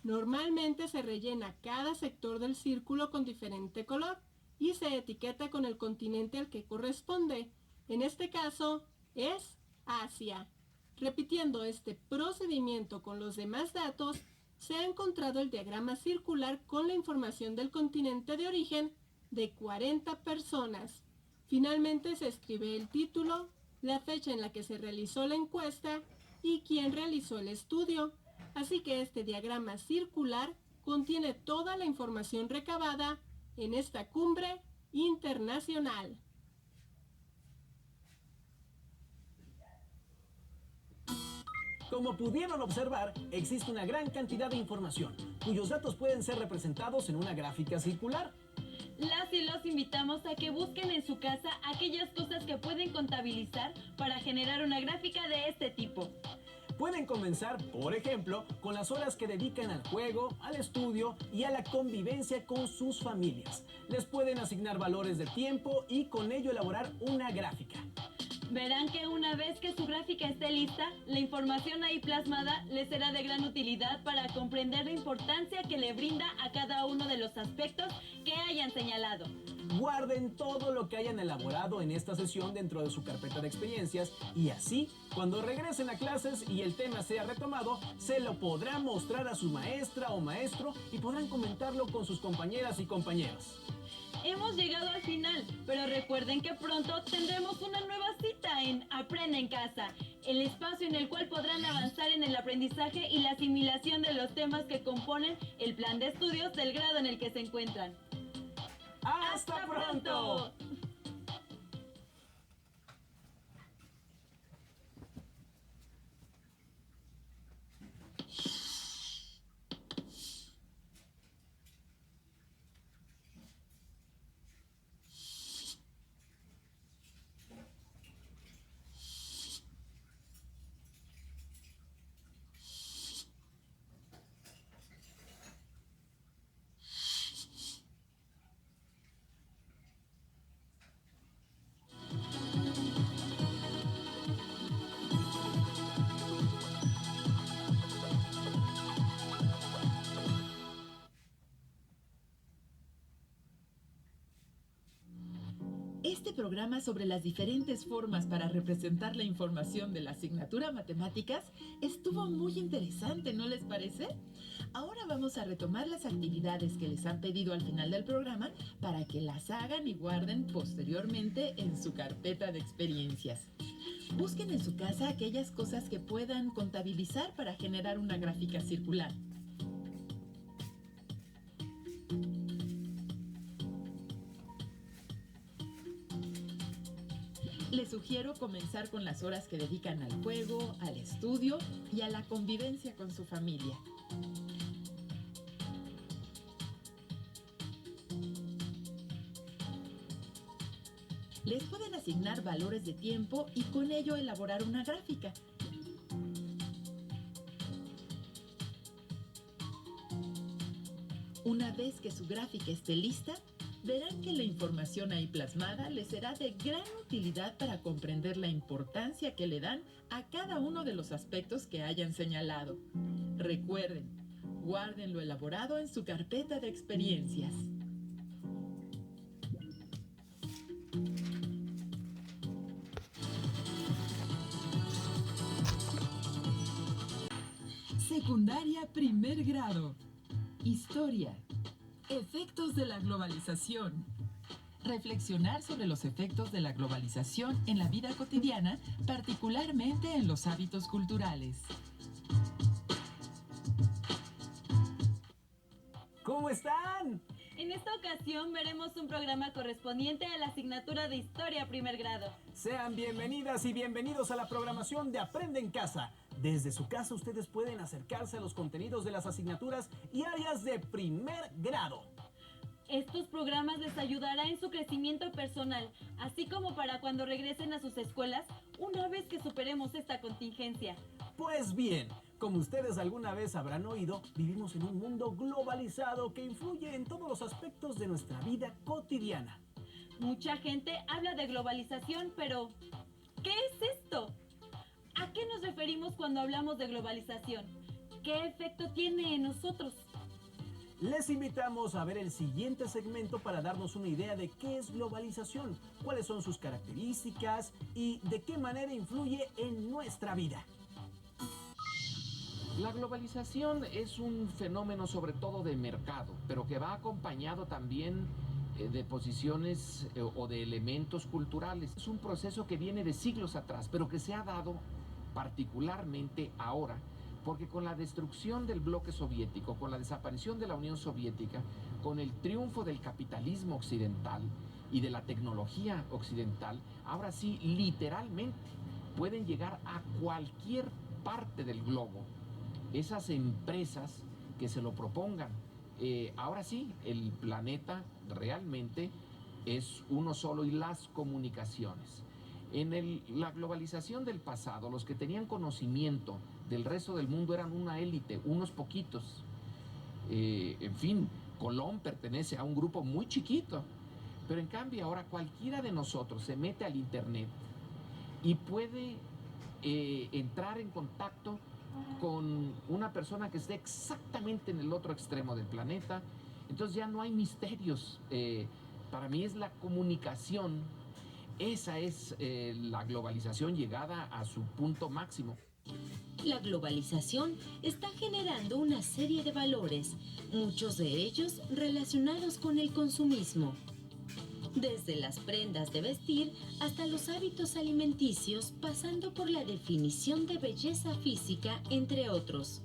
Normalmente se rellena cada sector del círculo con diferente color y se etiqueta con el continente al que corresponde. En este caso es Asia. Repitiendo este procedimiento con los demás datos, se ha encontrado el diagrama circular con la información del continente de origen de 40 personas. Finalmente se escribe el título, la fecha en la que se realizó la encuesta y quién realizó el estudio. Así que este diagrama circular contiene toda la información recabada en esta cumbre internacional. Como pudieron observar, existe una gran cantidad de información, cuyos datos pueden ser representados en una gráfica circular. Las y los invitamos a que busquen en su casa aquellas cosas que pueden contabilizar para generar una gráfica de este tipo. Pueden comenzar, por ejemplo, con las horas que dedican al juego, al estudio y a la convivencia con sus familias. Les pueden asignar valores de tiempo y con ello elaborar una gráfica. Verán que una vez que su gráfica esté lista, la información ahí plasmada les será de gran utilidad para comprender la importancia que le brinda a cada uno de los aspectos que hayan señalado. Guarden todo lo que hayan elaborado en esta sesión dentro de su carpeta de experiencias y así, cuando regresen a clases y el tema sea retomado, se lo podrán mostrar a su maestra o maestro y podrán comentarlo con sus compañeras y compañeros. Hemos llegado al final, pero recuerden que pronto tendremos una nueva cita en Aprende en Casa, el espacio en el cual podrán avanzar en el aprendizaje y la asimilación de los temas que componen el plan de estudios del grado en el que se encuentran. ¡Hasta pronto! Este programa sobre las diferentes formas para representar la información de la asignatura Matemáticas estuvo muy interesante, ¿no les parece? Ahora vamos a retomar las actividades que les han pedido al final del programa para que las hagan y guarden posteriormente en su carpeta de experiencias. Busquen en su casa aquellas cosas que puedan contabilizar para generar una gráfica circular. Les sugiero comenzar con las horas que dedican al juego, al estudio y a la convivencia con su familia. Les pueden asignar valores de tiempo y con ello elaborar una gráfica. Una vez que su gráfica esté lista, verán que la información ahí plasmada les será de gran utilidad para comprender la importancia que le dan a cada uno de los aspectos que hayan señalado. Recuerden, guarden lo elaborado en su carpeta de experiencias. Secundaria primer grado. Historia. Efectos de la globalización. Reflexionar sobre los efectos de la globalización en la vida cotidiana, particularmente en los hábitos culturales. ¿Cómo están? En esta ocasión veremos un programa correspondiente a la asignatura de Historia primer grado. Sean bienvenidas y bienvenidos a la programación de Aprende en Casa. Desde su casa ustedes pueden acercarse a los contenidos de las asignaturas y áreas de primer grado. Estos programas les ayudarán en su crecimiento personal, así como para cuando regresen a sus escuelas una vez que superemos esta contingencia. Pues bien, como ustedes alguna vez habrán oído, vivimos en un mundo globalizado que influye en todos los aspectos de nuestra vida cotidiana. Mucha gente habla de globalización, pero ¿qué es esto? ¿A qué nos referimos cuando hablamos de globalización? ¿Qué efecto tiene en nosotros? Les invitamos a ver el siguiente segmento para darnos una idea de qué es globalización, cuáles son sus características y de qué manera influye en nuestra vida. La globalización es un fenómeno sobre todo de mercado, pero que va acompañado también de posiciones o de elementos culturales. Es un proceso que viene de siglos atrás, pero que se ha dado particularmente ahora, porque con la destrucción del bloque soviético, con la desaparición de la Unión Soviética, con el triunfo del capitalismo occidental y de la tecnología occidental, ahora sí, literalmente, pueden llegar a cualquier parte del globo esas empresas que se lo propongan. ahora sí, el planeta realmente es uno solo y las comunicaciones. En la globalización del pasado, los que tenían conocimiento del resto del mundo eran una élite, unos poquitos. En fin, Colón pertenece a un grupo muy chiquito, pero en cambio ahora cualquiera de nosotros se mete al internet y puede entrar en contacto con una persona que esté exactamente en el otro extremo del planeta. Entonces ya no hay misterios. Para mí es la comunicación. Esa es la globalización llegada a su punto máximo. La globalización está generando una serie de valores, muchos de ellos relacionados con el consumismo. Desde las prendas de vestir hasta los hábitos alimenticios, pasando por la definición de belleza física, entre otros.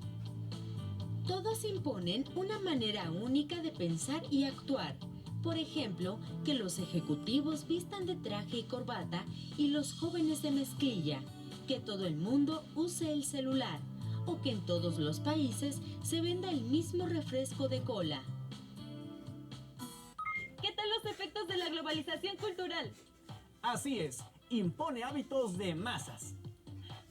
Todos imponen una manera única de pensar y actuar. Por ejemplo, que los ejecutivos vistan de traje y corbata y los jóvenes de mezclilla, que todo el mundo use el celular, o que en todos los países se venda el mismo refresco de cola. ¿Qué tal los efectos de la globalización cultural? Así es, impone hábitos de masas.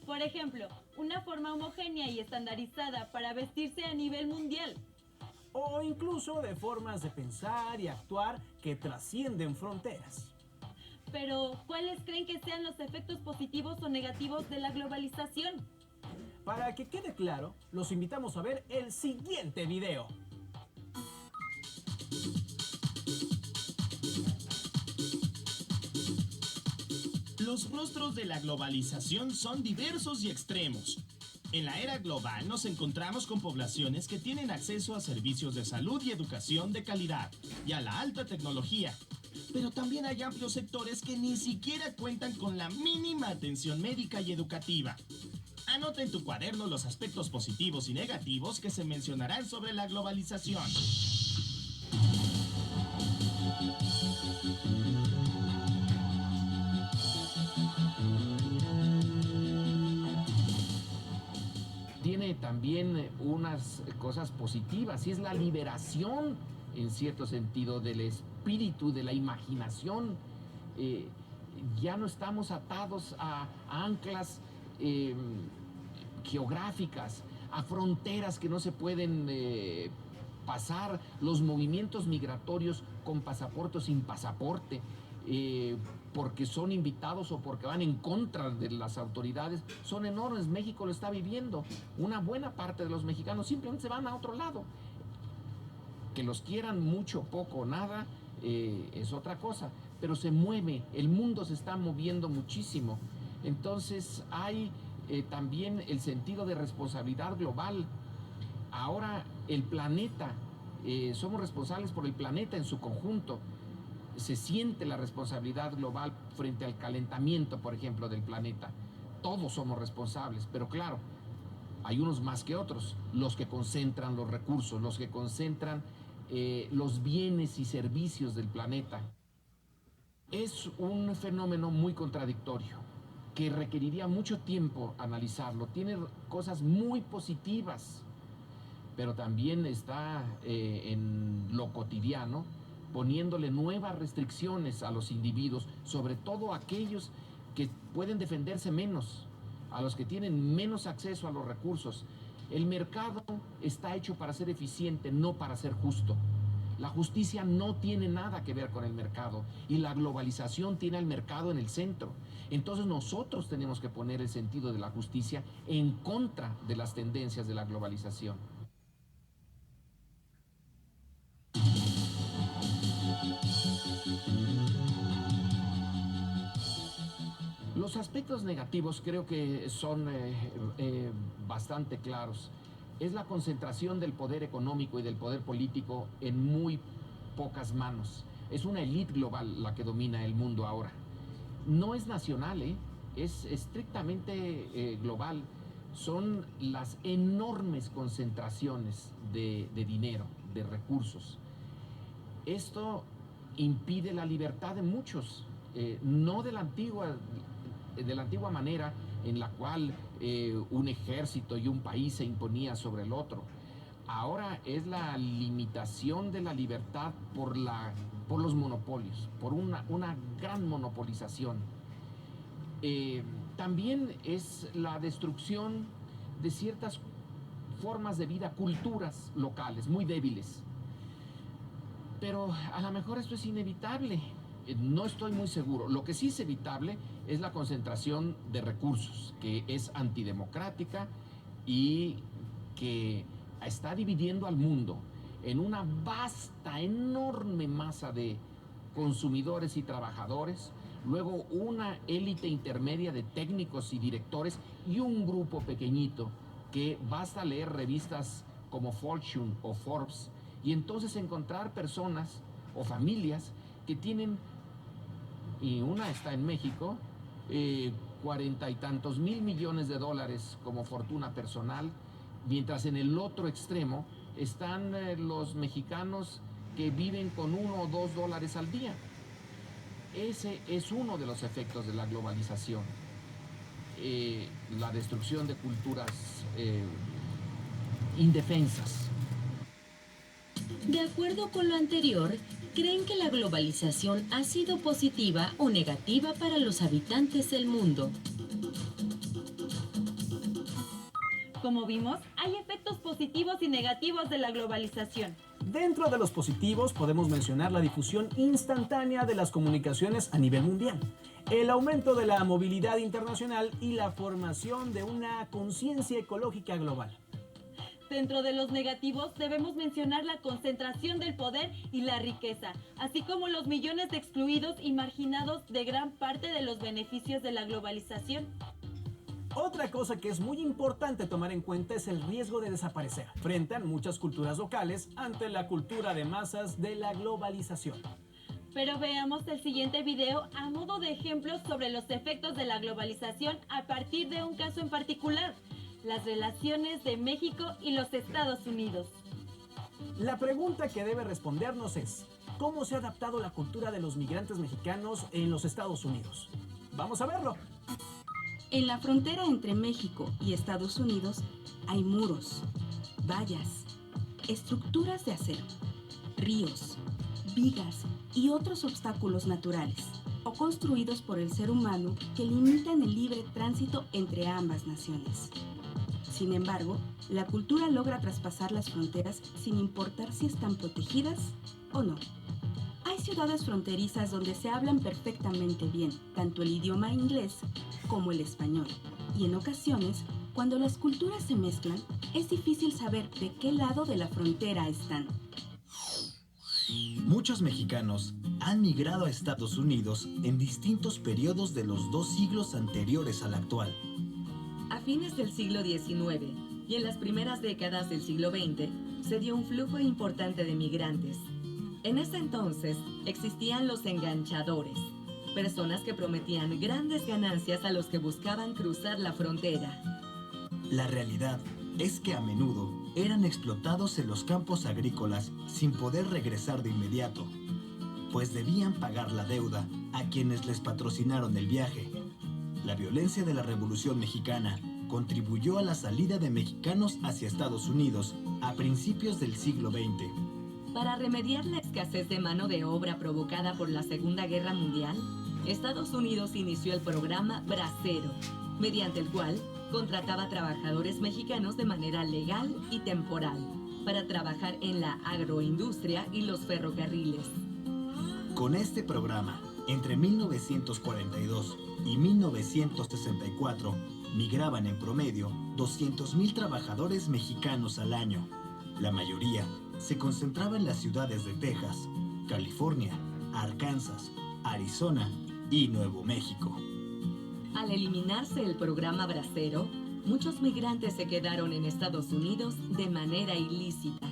Por ejemplo, una forma homogénea y estandarizada para vestirse a nivel mundial. O incluso de formas de pensar y actuar que trascienden fronteras. Pero, ¿cuáles creen que sean los efectos positivos o negativos de la globalización? Para que quede claro, los invitamos a ver el siguiente video. Los rostros de la globalización son diversos y extremos. En la era global nos encontramos con poblaciones que tienen acceso a servicios de salud y educación de calidad y a la alta tecnología. Pero también hay amplios sectores que ni siquiera cuentan con la mínima atención médica y educativa. Anota en tu cuaderno los aspectos positivos y negativos que se mencionarán sobre la globalización. Tiene también unas cosas positivas y es la liberación, en cierto sentido, del espíritu, de la imaginación. Ya no estamos atados a anclas geográficas, a fronteras que no se pueden pasar, los movimientos migratorios con pasaporte o sin pasaporte, porque son invitados o porque van en contra de las autoridades, son enormes. México lo está viviendo. Una buena parte de los mexicanos simplemente se van a otro lado. Que los quieran mucho, poco o nada, es otra cosa. Pero se mueve, el mundo se está moviendo muchísimo. Entonces hay también el sentido de responsabilidad global. Ahora el planeta, somos responsables por el planeta en su conjunto. Se siente la responsabilidad global frente al calentamiento, por ejemplo, del planeta. Todos somos responsables, pero claro, hay unos más que otros, los que concentran los recursos, los que concentran los bienes y servicios del planeta. Es un fenómeno muy contradictorio, que requeriría mucho tiempo analizarlo. Tiene cosas muy positivas, pero también está en lo cotidiano, poniéndole nuevas restricciones a los individuos, sobre todo a aquellos que pueden defenderse menos, a los que tienen menos acceso a los recursos. El mercado está hecho para ser eficiente, no para ser justo. La justicia no tiene nada que ver con el mercado y la globalización tiene al mercado en el centro. Entonces nosotros tenemos que poner el sentido de la justicia en contra de las tendencias de la globalización. Los aspectos negativos creo que son bastante claros. Es la concentración del poder económico y del poder político en muy pocas manos. Es una élite global la que domina el mundo ahora. No es nacional, es estrictamente global. Son las enormes concentraciones de dinero, de recursos. Esto impide la libertad de muchos, no de la antigua manera en la cual un ejército y un país se imponía sobre el otro. ahora es la limitación de la libertad por los monopolios, por una gran monopolización. También es la destrucción de ciertas formas de vida, culturas locales muy débiles. Pero a lo mejor esto es inevitable. No estoy muy seguro. Lo que sí es evitable es la concentración de recursos, que es antidemocrática y que está dividiendo al mundo en una vasta, enorme masa de consumidores y trabajadores, luego una élite intermedia de técnicos y directores y un grupo pequeñito que basta leer revistas como Fortune o Forbes y entonces encontrar personas o familias que tienen, y una está en México, 40 y tantos mil millones de dólares como fortuna personal, mientras en el otro extremo están los mexicanos que viven con $1 o $2 al día. Ese es uno de los efectos de la globalización, la destrucción de culturas indefensas. De acuerdo con lo anterior, ¿creen que la globalización ha sido positiva o negativa para los habitantes del mundo? Como vimos, hay efectos positivos y negativos de la globalización. Dentro de los positivos podemos mencionar la difusión instantánea de las comunicaciones a nivel mundial, el aumento de la movilidad internacional y la formación de una conciencia ecológica global. Dentro de los negativos debemos mencionar la concentración del poder y la riqueza, así como los millones de excluidos y marginados de gran parte de los beneficios de la globalización. Otra cosa que es muy importante tomar en cuenta es el riesgo de desaparecer frente a muchas culturas locales ante la cultura de masas de la globalización. Pero veamos el siguiente video a modo de ejemplo sobre los efectos de la globalización a partir de un caso en particular: las relaciones de México y los Estados Unidos. La pregunta que debe respondernos es: ¿cómo se ha adaptado la cultura de los migrantes mexicanos en los Estados Unidos? Vamos a verlo. En la frontera entre México y Estados Unidos hay muros, vallas, estructuras de acero, ríos, vigas y otros obstáculos naturales o construidos por el ser humano que limitan el libre tránsito entre ambas naciones. Sin embargo, la cultura logra traspasar las fronteras sin importar si están protegidas o no. Hay ciudades fronterizas donde se hablan perfectamente bien tanto el idioma inglés como el español, y en ocasiones, cuando las culturas se mezclan, es difícil saber de qué lado de la frontera están. Muchos mexicanos han migrado a Estados Unidos en distintos periodos de los 2 siglos anteriores al actual. A fines del siglo XIX y en las primeras décadas del siglo XX se dio un flujo importante de migrantes. En ese entonces existían los enganchadores, personas que prometían grandes ganancias a los que buscaban cruzar la frontera. La realidad es que a menudo eran explotados en los campos agrícolas sin poder regresar de inmediato, pues debían pagar la deuda a quienes les patrocinaron el viaje. La violencia de la Revolución Mexicana contribuyó a la salida de mexicanos hacia Estados Unidos a principios del siglo XX. Para remediar la escasez de mano de obra provocada por la Segunda Guerra Mundial, Estados Unidos inició el programa Bracero, mediante el cual contrataba trabajadores mexicanos de manera legal y temporal para trabajar en la agroindustria y los ferrocarriles. Con este programa, entre 1942 y 1964, migraban en promedio 200,000 trabajadores mexicanos al año. La mayoría se concentraba en las ciudades de Texas, California, Arkansas, Arizona y Nuevo México. Al eliminarse el programa Bracero, muchos migrantes se quedaron en Estados Unidos de manera ilícita.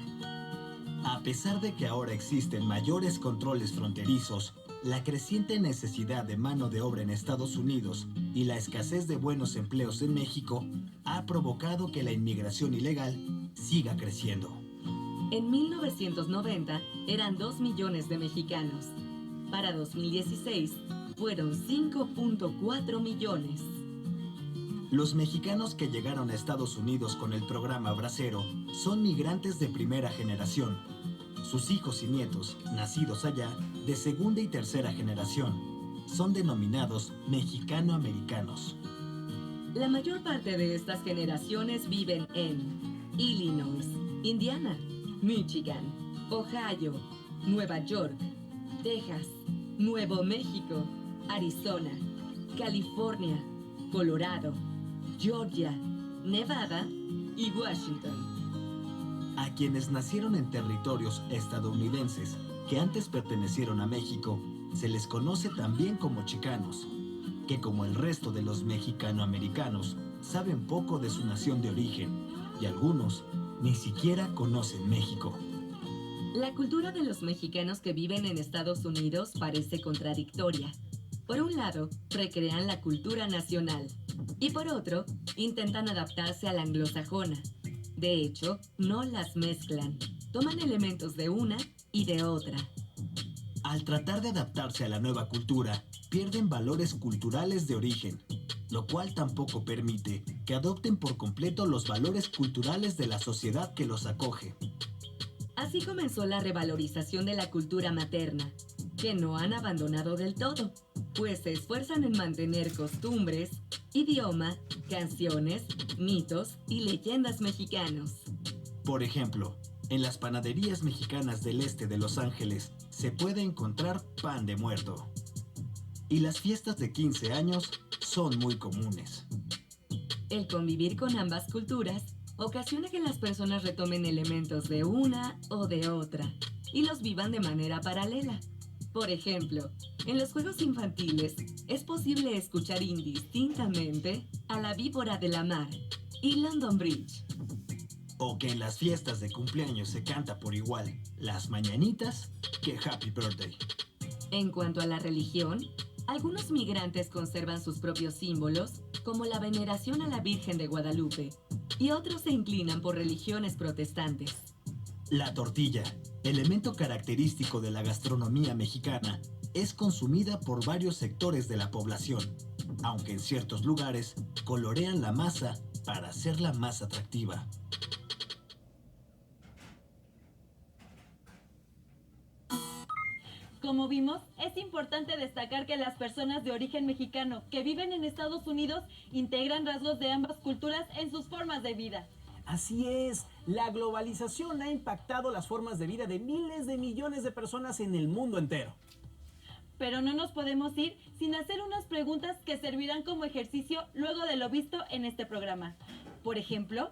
A pesar de que ahora existen mayores controles fronterizos, la creciente necesidad de mano de obra en Estados Unidos y la escasez de buenos empleos en México ha provocado que la inmigración ilegal siga creciendo. En 1990 eran 2 millones de mexicanos. Para 2016 fueron 5.4 millones. Los mexicanos que llegaron a Estados Unidos con el programa Bracero son migrantes de primera generación. Sus hijos y nietos, nacidos allá, de segunda y tercera generación, son denominados mexicano-americanos. La mayor parte de estas generaciones viven en Illinois, Indiana, Michigan, Ohio, Nueva York, Texas, Nuevo México, Arizona, California, Colorado, Georgia, Nevada y Washington. A quienes nacieron en territorios estadounidenses que antes pertenecieron a México, se les conoce también como chicanos, que como el resto de los mexicanoamericanos, saben poco de su nación de origen y algunos ni siquiera conocen México. La cultura de los mexicanos que viven en Estados Unidos parece contradictoria. Por un lado, recrean la cultura nacional y por otro, intentan adaptarse a la anglosajona. De hecho, no las mezclan. Toman elementos de una y de otra. Al tratar de adaptarse a la nueva cultura, pierden valores culturales de origen, lo cual tampoco permite que adopten por completo los valores culturales de la sociedad que los acoge. Así comenzó la revalorización de la cultura materna, que no han abandonado del todo, pues se esfuerzan en mantener costumbres, idioma, canciones, mitos y leyendas mexicanos. Por ejemplo, en las panaderías mexicanas del este de Los Ángeles se puede encontrar pan de muerto. Y las fiestas de 15 años son muy comunes. El convivir con ambas culturas ocasiona que las personas retomen elementos de una o de otra y los vivan de manera paralela. Por ejemplo, en los juegos infantiles es posible escuchar indistintamente a la víbora de la mar y London Bridge. O que en las fiestas de cumpleaños se canta por igual las mañanitas que Happy Birthday. En cuanto a la religión, algunos migrantes conservan sus propios símbolos, como la veneración a la Virgen de Guadalupe, y otros se inclinan por religiones protestantes. La tortilla, elemento característico de la gastronomía mexicana, es consumida por varios sectores de la población, aunque en ciertos lugares colorean la masa para hacerla más atractiva. Como vimos, es importante destacar que las personas de origen mexicano que viven en Estados Unidos integran rasgos de ambas culturas en sus formas de vida. Así es, la globalización ha impactado las formas de vida de miles de millones de personas en el mundo entero. Pero no nos podemos ir sin hacer unas preguntas que servirán como ejercicio luego de lo visto en este programa. Por ejemplo,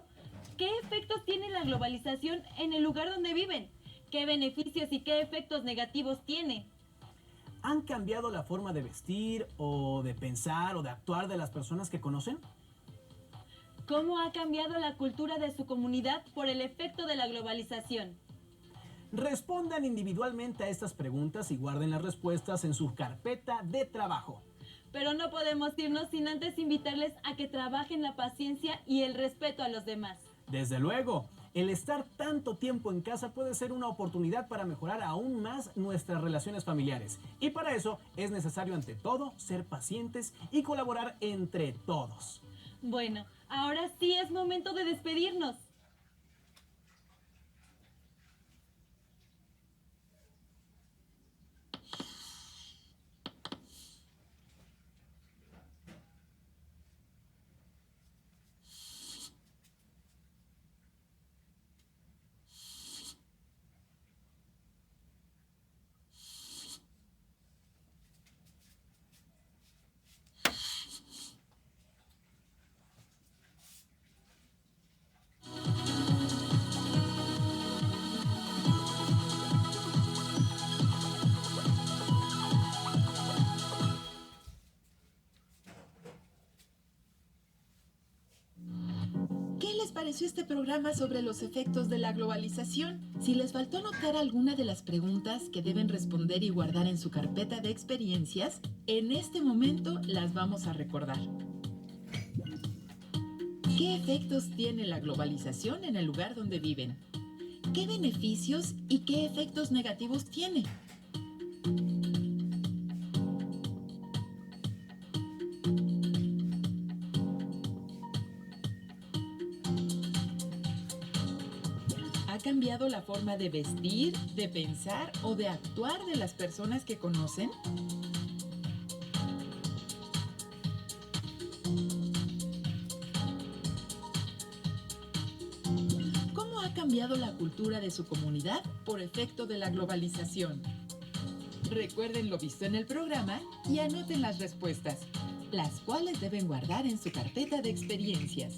¿qué efectos tiene la globalización en el lugar donde viven? ¿Qué beneficios y qué efectos negativos tiene? ¿Han cambiado la forma de vestir o de pensar o de actuar de las personas que conocen? ¿Cómo ha cambiado la cultura de su comunidad por el efecto de la globalización? Respondan individualmente a estas preguntas y guarden las respuestas en su carpeta de trabajo. Pero no podemos irnos sin antes invitarles a que trabajen la paciencia y el respeto a los demás. Desde luego, el estar tanto tiempo en casa puede ser una oportunidad para mejorar aún más nuestras relaciones familiares. Y para eso es necesario ante todo ser pacientes y colaborar entre todos. Bueno, ahora sí es momento de despedirnos. ¿Qué les pareció este programa sobre los efectos de la globalización? Si les faltó anotar alguna de las preguntas que deben responder y guardar en su carpeta de experiencias, en este momento las vamos a recordar. ¿Qué efectos tiene la globalización en el lugar donde viven? ¿Qué beneficios y qué efectos negativos tiene? cambiado la forma de vestir, de pensar o de actuar de las personas que conocen? ¿Cómo ha cambiado la cultura de su comunidad por efecto de la globalización? Recuerden lo visto en el programa y anoten las respuestas, las cuales deben guardar en su carpeta de experiencias.